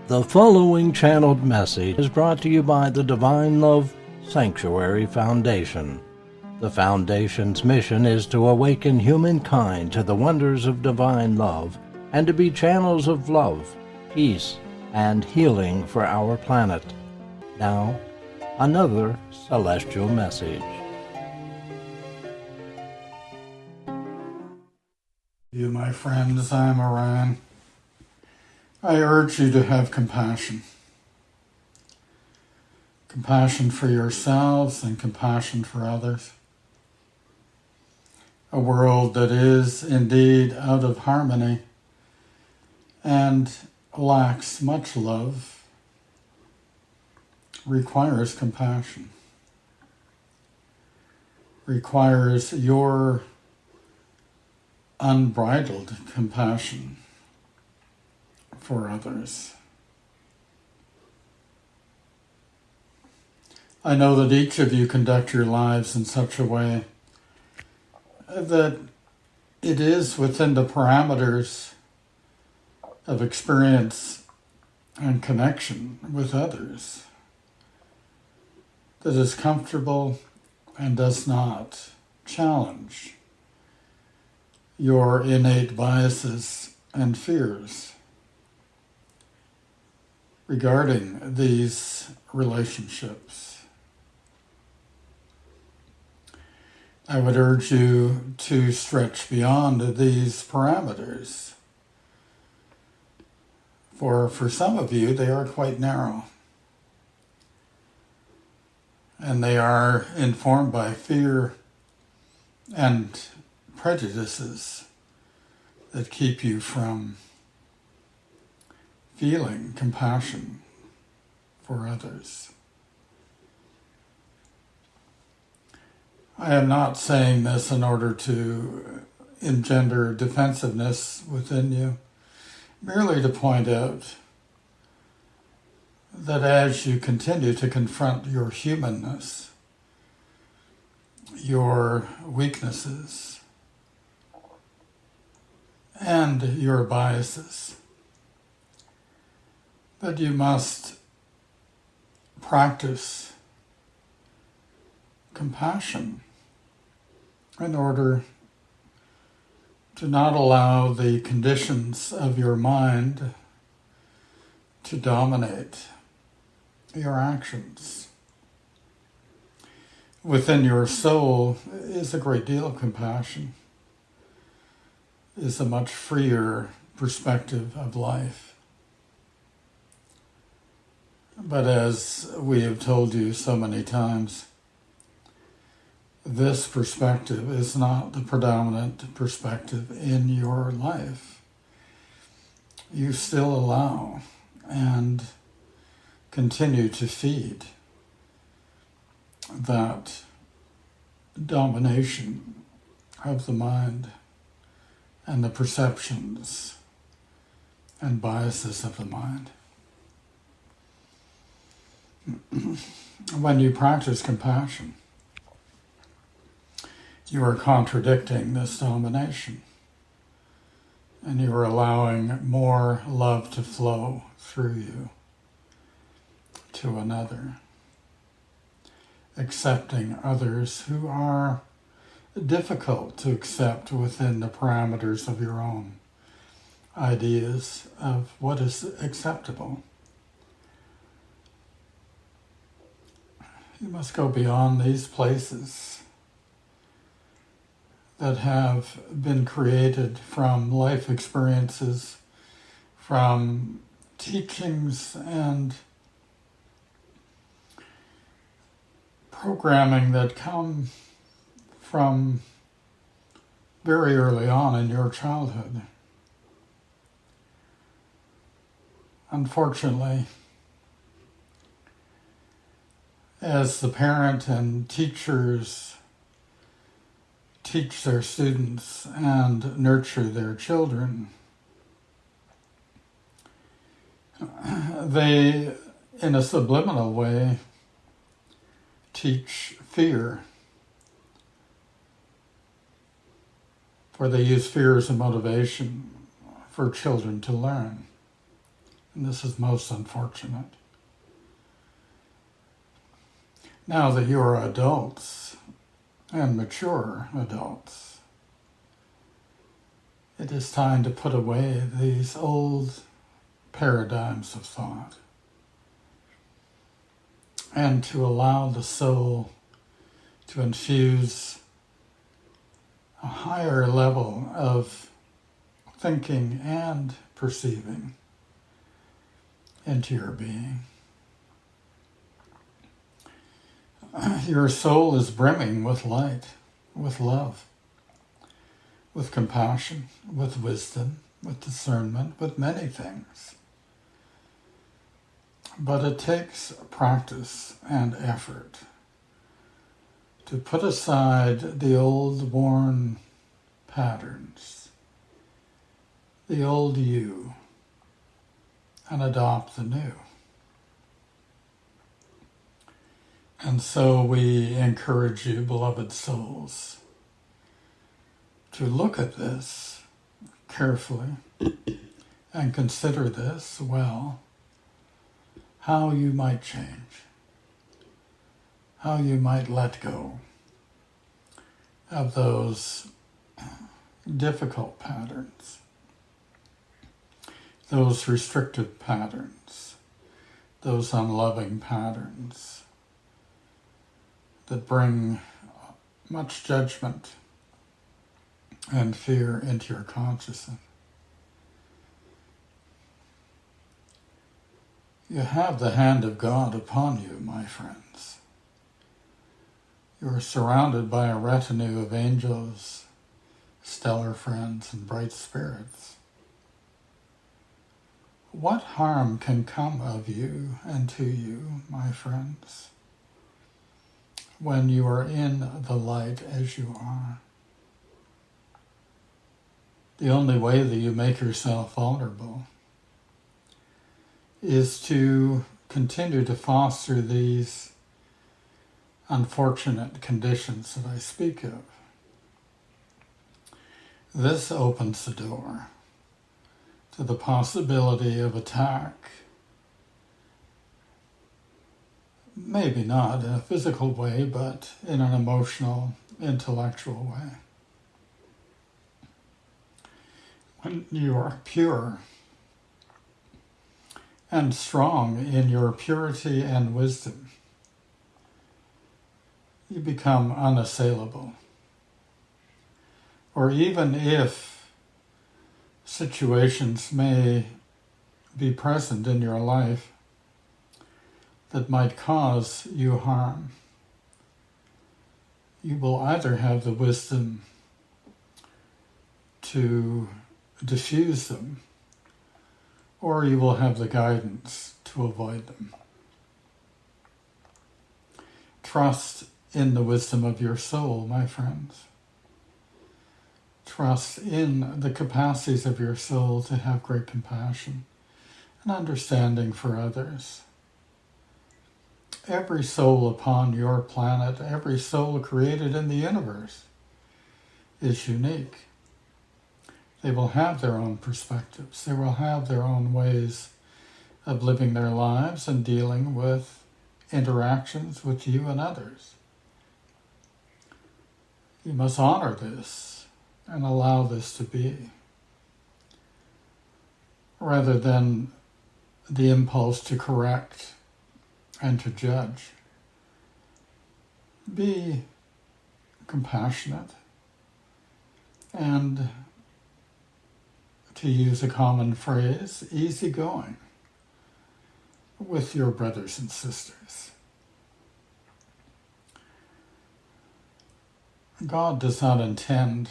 The following channeled message is brought to you by the Divine Love Sanctuary Foundation. The Foundation's mission is to awaken humankind to the wonders of divine love and to be channels of love, peace, and healing for our planet. Now, another celestial message. You, my friends, I am Orion. I urge you to have compassion. Compassion for yourselves and compassion for others. A world that is indeed out of harmony and lacks much love requires compassion, requires your unbridled compassion for others. I know that each of you conduct your lives in such a way that it is within the parameters of experience and connection with others that is comfortable and does not challenge your innate biases and fears regarding these relationships. I would urge you to stretch beyond these parameters. For some of you, they are quite narrow. And they are informed by fear and prejudices that keep you from feeling compassion for others. I am not saying this in order to engender defensiveness within you, merely to point out that as you continue to confront your humanness, your weaknesses, and your biases, that you must practice compassion in order to not allow the conditions of your mind to dominate your actions. Within your soul is a great deal of compassion, is a much freer perspective of life. But as we have told you so many times, this perspective is not the predominant perspective in your life. You still allow and continue to feed that domination of the mind and the perceptions and biases of the mind. When you practice compassion, you are contradicting this domination, and you are allowing more love to flow through you to another, accepting others who are difficult to accept within the parameters of your own ideas of what is acceptable. You must go beyond these places that have been created from life experiences, from teachings and programming that come from very early on in your childhood. Unfortunately, as the parent and teachers teach their students and nurture their children, they, in a subliminal way, teach fear. For they use fear as a motivation for children to learn. And this is most unfortunate. Now that you are adults, and mature adults, it is time to put away these old paradigms of thought and to allow the soul to infuse a higher level of thinking and perceiving into your being. Your soul is brimming with light, with love, with compassion, with wisdom, with discernment, with many things. But it takes practice and effort to put aside the old worn patterns, the old you, and adopt the new. And so we encourage you, beloved souls, to look at this carefully and consider this well, how you might change, how you might let go of those difficult patterns, those restrictive patterns, those unloving patterns that bring much judgment and fear into your consciousness. You have the hand of God upon you, my friends. You are surrounded by a retinue of angels, stellar friends, and bright spirits. What harm can come of you and to you, my friends, when you are in the light as you are? The only way that you make yourself vulnerable is to continue to foster these unfortunate conditions that I speak of. This opens the door to the possibility of attack. Maybe not in a physical way, but in an emotional, intellectual way. When you are pure and strong in your purity and wisdom, you become unassailable. Or even if situations may be present in your life that might cause you harm, you will either have the wisdom to diffuse them, or you will have the guidance to avoid them. Trust in the wisdom of your soul, my friends. Trust in the capacities of your soul to have great compassion and understanding for others. Every soul upon your planet, every soul created in the universe is unique. They will have their own perspectives. They will have their own ways of living their lives and dealing with interactions with you and others. You must honor this and allow this to be, rather than the impulse to correct and to judge. Be compassionate and, to use a common phrase, easygoing with your brothers and sisters. God does not intend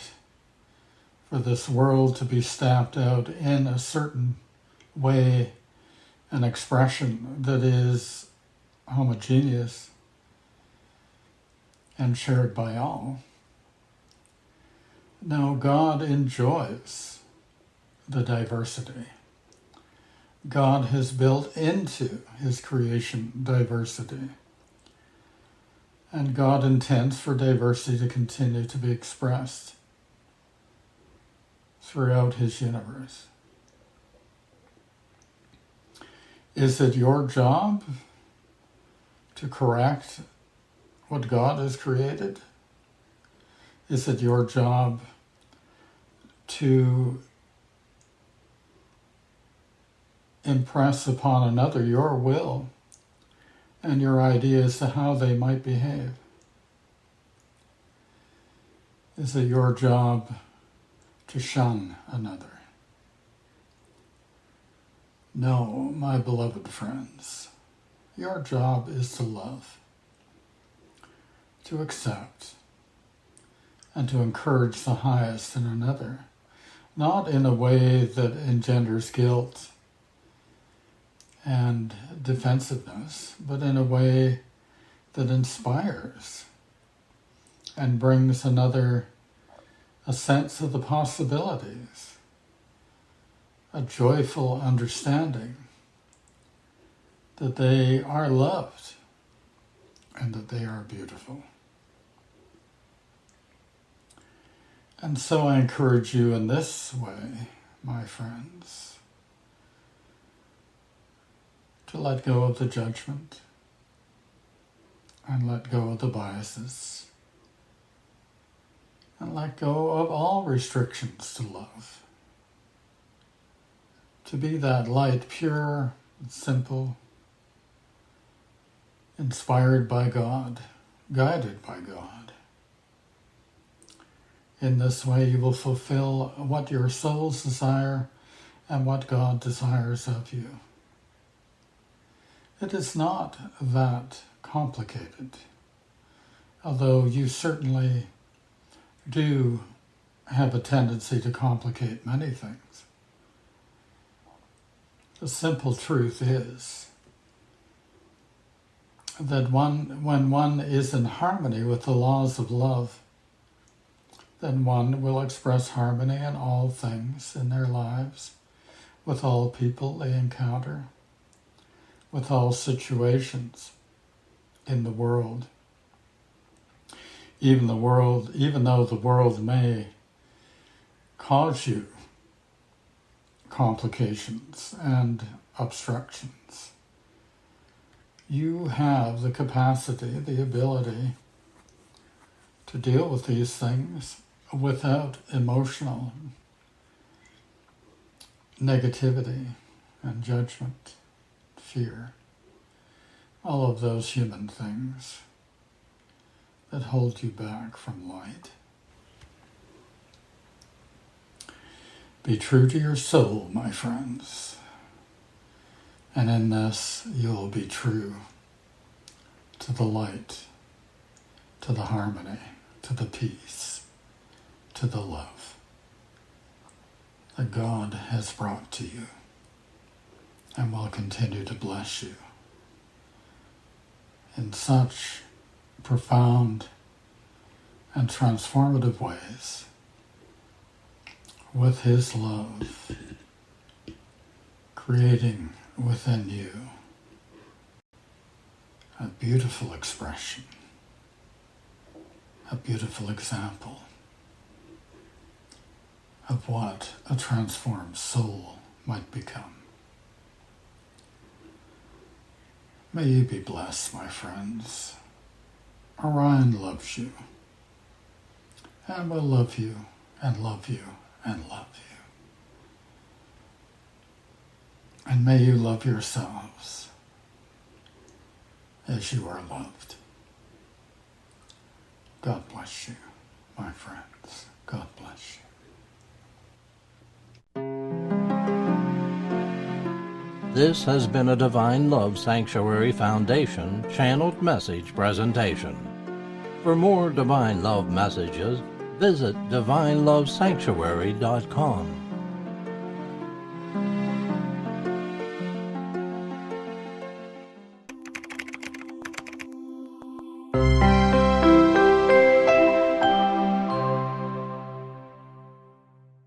for this world to be stamped out in a certain way, an expression that is homogeneous and shared by all. No, God enjoys the diversity. God has built into his creation diversity. And God intends for diversity to continue to be expressed throughout his universe. Is it your job to correct what God has created? Is it your job to impress upon another your will and your idea as to how they might behave? Is it your job to shun another? No, my beloved friends, your job is to love, to accept, and to encourage the highest in another, not in a way that engenders guilt and defensiveness, but in a way that inspires and brings another a sense of the possibilities, a joyful understanding that they are loved and that they are beautiful. And so I encourage you in this way, my friends, to let go of the judgment and let go of the biases and let go of all restrictions to love. To be that light, pure, simple, inspired by God, guided by God. In this way you will fulfill what your souls desire and what God desires of you. It is not that complicated, although you certainly do have a tendency to complicate many things. The simple truth is that when one is in harmony with the laws of love, then one will express harmony in all things in their lives, with all people they encounter, with all situations in the world. Even though the world may cause you complications and obstructions, you have the capacity, the ability to deal with these things without emotional negativity and judgment, fear, all of those human things that hold you back from light. Be true to your soul, my friends, and in this you'll be true to the light, to the harmony, to the peace, to the love that God has brought to you and will continue to bless you in such profound and transformative ways with His love, creating within you a beautiful expression, a beautiful example of what a transformed soul might become. May you be blessed, my friends. Orion loves you, and will love you, and love you, and love you. And may you love yourselves as you are loved. God bless you, my friends. God bless you. This has been a Divine Love Sanctuary Foundation channeled message presentation. For more Divine Love messages, visit divinelovesanctuary.com.